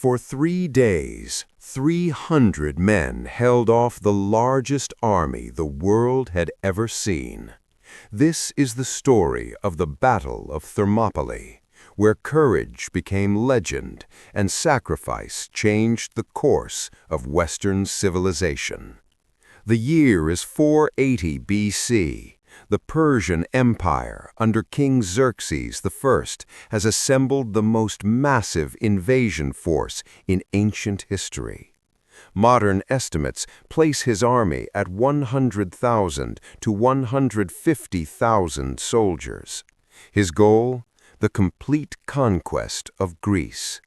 For 3 days, 300 men held off the largest army the world had ever seen. This is the story of the Battle of Thermopylae, where courage became legend and sacrifice changed the course of Western civilization. The year is 480 BC. The Persian Empire, under King Xerxes I, has assembled the most massive invasion force in ancient history. Modern estimates place his army at 100,000 to 150,000 soldiers. His goal? The complete conquest of Greece.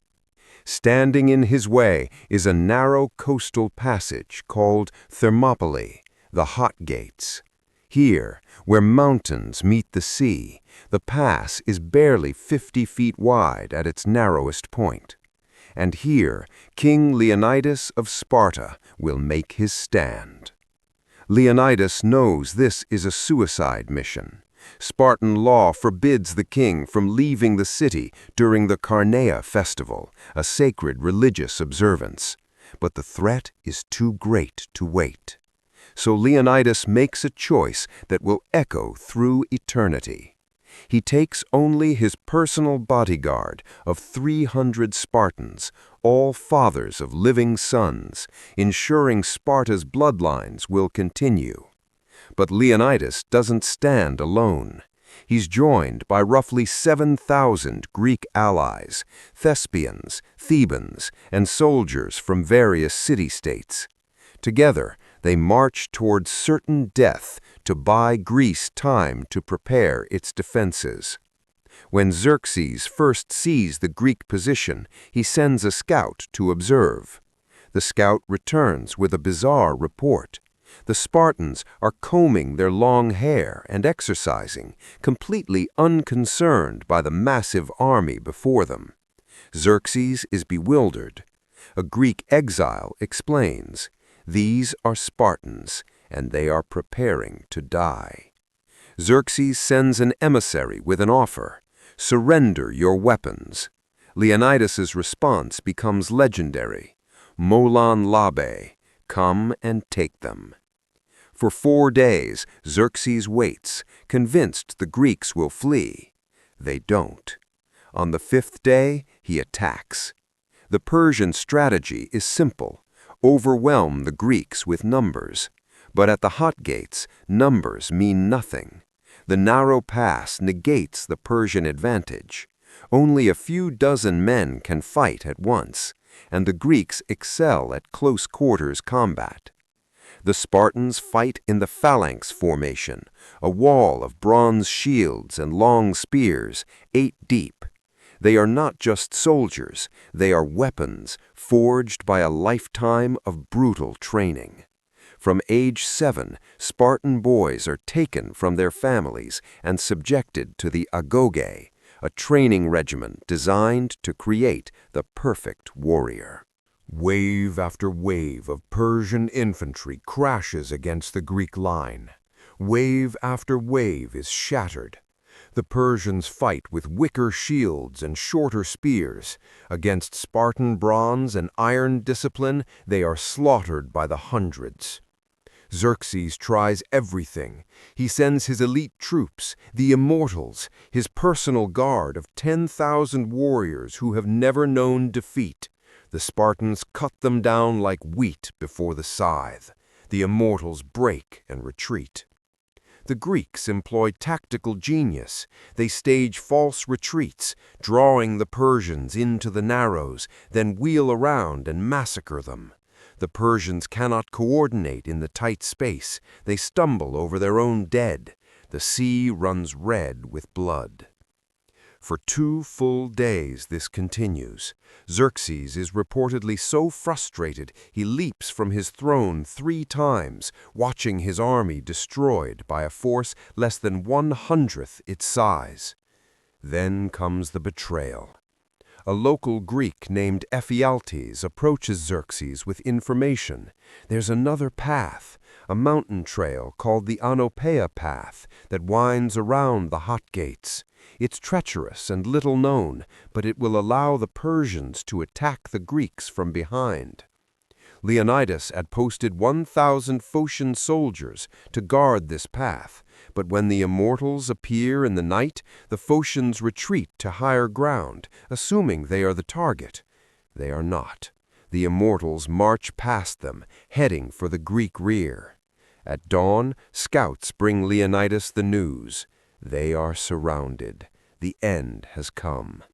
Standing in his way is a narrow coastal passage called Thermopylae, the Hot Gates. Here, where mountains meet the sea, the pass is barely 50 feet wide at its narrowest point. And here, King Leonidas of Sparta will make his stand. Leonidas knows this is a suicide mission. Spartan law forbids the king from leaving the city during the Carnea festival, a sacred religious observance. But the threat is too great to wait. So Leonidas makes a choice that will echo through eternity. He takes only his personal bodyguard of 300 Spartans, all fathers of living sons, ensuring Sparta's bloodlines will continue. But Leonidas doesn't stand alone. He's joined by roughly 7,000 Greek allies, Thespians, Thebans, and soldiers from various city-states. Together, they march towards certain death to buy Greece time to prepare its defenses. When Xerxes first sees the Greek position, he sends a scout to observe. The scout returns with a bizarre report. The Spartans are combing their long hair and exercising, completely unconcerned by the massive army before them. Xerxes is bewildered. A Greek exile explains, "These are Spartans, and they are preparing to die." Xerxes sends an emissary with an offer, "Surrender your weapons." Leonidas's response becomes legendary, "Molon labe, come and take them." For 4 days, Xerxes waits, convinced the Greeks will flee. They don't. On the 5th day, he attacks. The Persian strategy is simple: overwhelm the Greeks with numbers. But at the Hot Gates, numbers mean nothing. The narrow pass negates the Persian advantage. Only a few dozen men can fight at once, and the Greeks excel at close quarters combat. The Spartans fight in the Phalanx formation, a wall of bronze shields and long spears, 8 deep. They are not just soldiers, they are weapons forged by a lifetime of brutal training. From age 7, Spartan boys are taken from their families and subjected to the agoge, a training regimen designed to create the perfect warrior. Wave after wave of Persian infantry crashes against the Greek line. Wave after wave is shattered. The Persians fight with wicker shields and shorter spears. Against Spartan bronze and iron discipline, they are slaughtered by the hundreds. Xerxes tries everything. He sends his elite troops, the Immortals, his personal guard of 10,000 warriors who have never known defeat. The Spartans cut them down like wheat before the scythe. The Immortals break and retreat. The Greeks employ tactical genius. They stage false retreats, drawing the Persians into the narrows, then wheel around and massacre them. The Persians cannot coordinate in the tight space. They stumble over their own dead. The sea runs red with blood. For 2 full days this continues. Xerxes is reportedly so frustrated he leaps from his throne 3 times, watching his army destroyed by a force less than 1/100th its size. Then comes the betrayal. A local Greek named Ephialtes approaches Xerxes with information. There's another path, a mountain trail called the Anopeia Path that winds around the Hot Gates. It's treacherous and little known, but it will allow the Persians to attack the Greeks from behind. Leonidas had posted 1,000 Phocian soldiers to guard this path, but when the Immortals appear in the night, the Phocians retreat to higher ground, assuming they are the target. They are not. The Immortals march past them, heading for the Greek rear. At dawn, scouts bring Leonidas the news. They are surrounded. The end has come.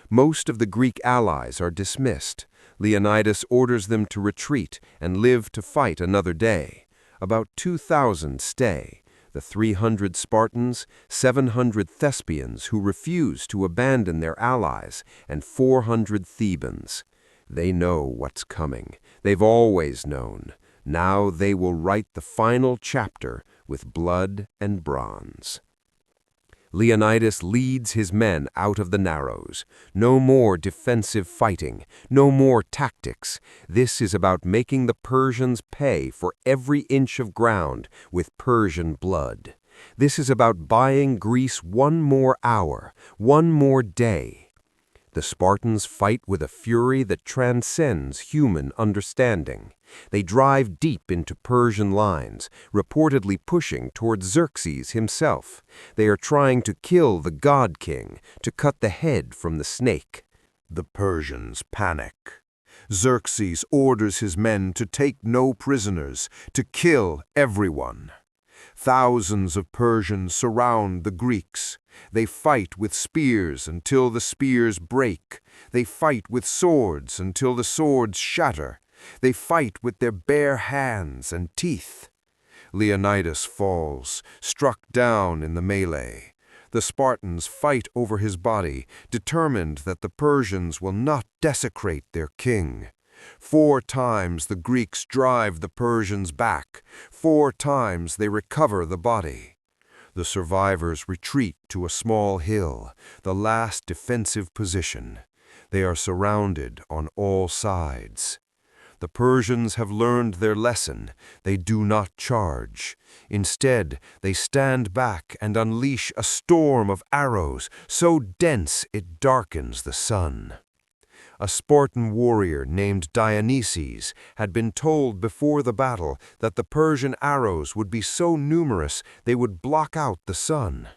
Most of the Greek allies are dismissed. Leonidas orders them to retreat and live to fight another day. About 2,000 stay, the 300 Spartans, 700 Thespians who refuse to abandon their allies, and 400 Thebans. They know what's coming. They've always known. Now they will write the final chapter with blood and bronze. Leonidas leads his men out of the narrows. No more defensive fighting, no more tactics. This is about making the Persians pay for every inch of ground with Persian blood. This is about buying Greece one more hour, one more day. The Spartans fight with a fury that transcends human understanding. They drive deep into Persian lines, reportedly pushing toward Xerxes himself. They are trying to kill the god king, to cut the head from the snake. The Persians panic. Xerxes orders his men to take no prisoners, to kill everyone. Thousands of Persians surround the Greeks. They fight with spears until the spears break. They fight with swords until the swords shatter. They fight with their bare hands and teeth. Leonidas falls, struck down in the melee. The Spartans fight over his body, determined that the Persians will not desecrate their king. 4 times the Greeks drive the Persians back. 4 times they recover the body. The survivors retreat to a small hill, the last defensive position. They are surrounded on all sides. The Persians have learned their lesson. They do not charge. Instead, they stand back and unleash a storm of arrows so dense it darkens the sun. A Spartan warrior named Dionysius had been told before the battle that the Persian arrows would be so numerous they would block out the sun.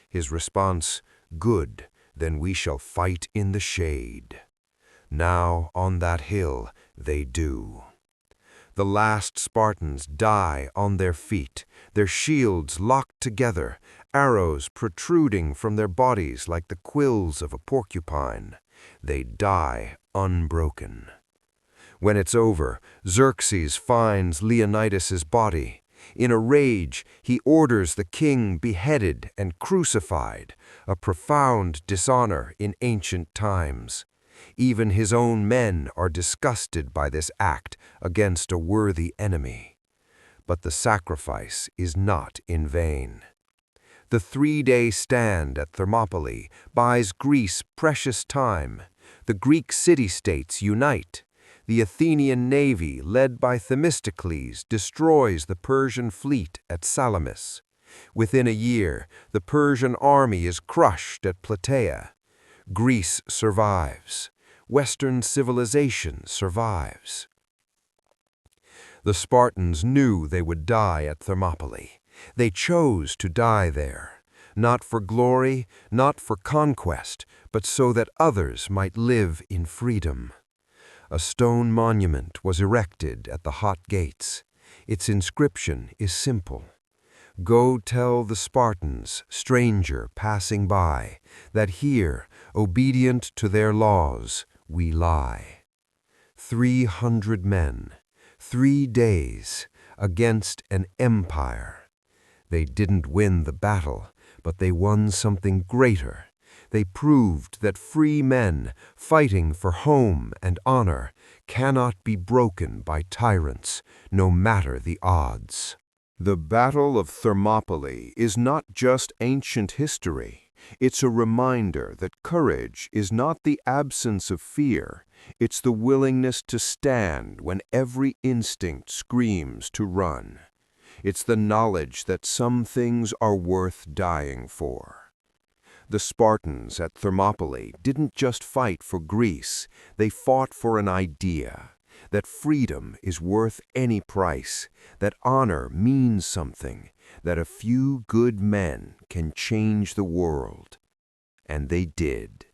His response, "Good, then we shall fight in the shade." Now, on that hill, they do. The last Spartans die on their feet, their shields locked together, arrows protruding from their bodies like the quills of a porcupine. They die unbroken. When it's over, Xerxes finds Leonidas's body. In a rage, he orders the king beheaded and crucified, a profound dishonor in ancient times. Even his own men are disgusted by this act against a worthy enemy. But the sacrifice is not in vain. The 3-day stand at Thermopylae buys Greece precious time. The Greek city-states unite. The Athenian navy, led by Themistocles, destroys the Persian fleet at Salamis. Within a year, the Persian army is crushed at Plataea. Greece survives. Western civilization survives. The Spartans knew they would die at Thermopylae. They chose to die there, not for glory, not for conquest, but so that others might live in freedom. A stone monument was erected at the hot gates. Its inscription is simple. "Go tell the Spartans, stranger passing by, that here, obedient to their laws, we lie." 300 men, 3 days, against an empire. They didn't win the battle, but they won something greater. They proved that free men, fighting for home and honor, cannot be broken by tyrants, no matter the odds. The Battle of Thermopylae is not just ancient history. It's a reminder that courage is not the absence of fear. It's the willingness to stand when every instinct screams to run. It's the knowledge that some things are worth dying for. The Spartans at Thermopylae didn't just fight for Greece, they fought for an idea, that freedom is worth any price, that honor means something, that a few good men can change the world. And they did.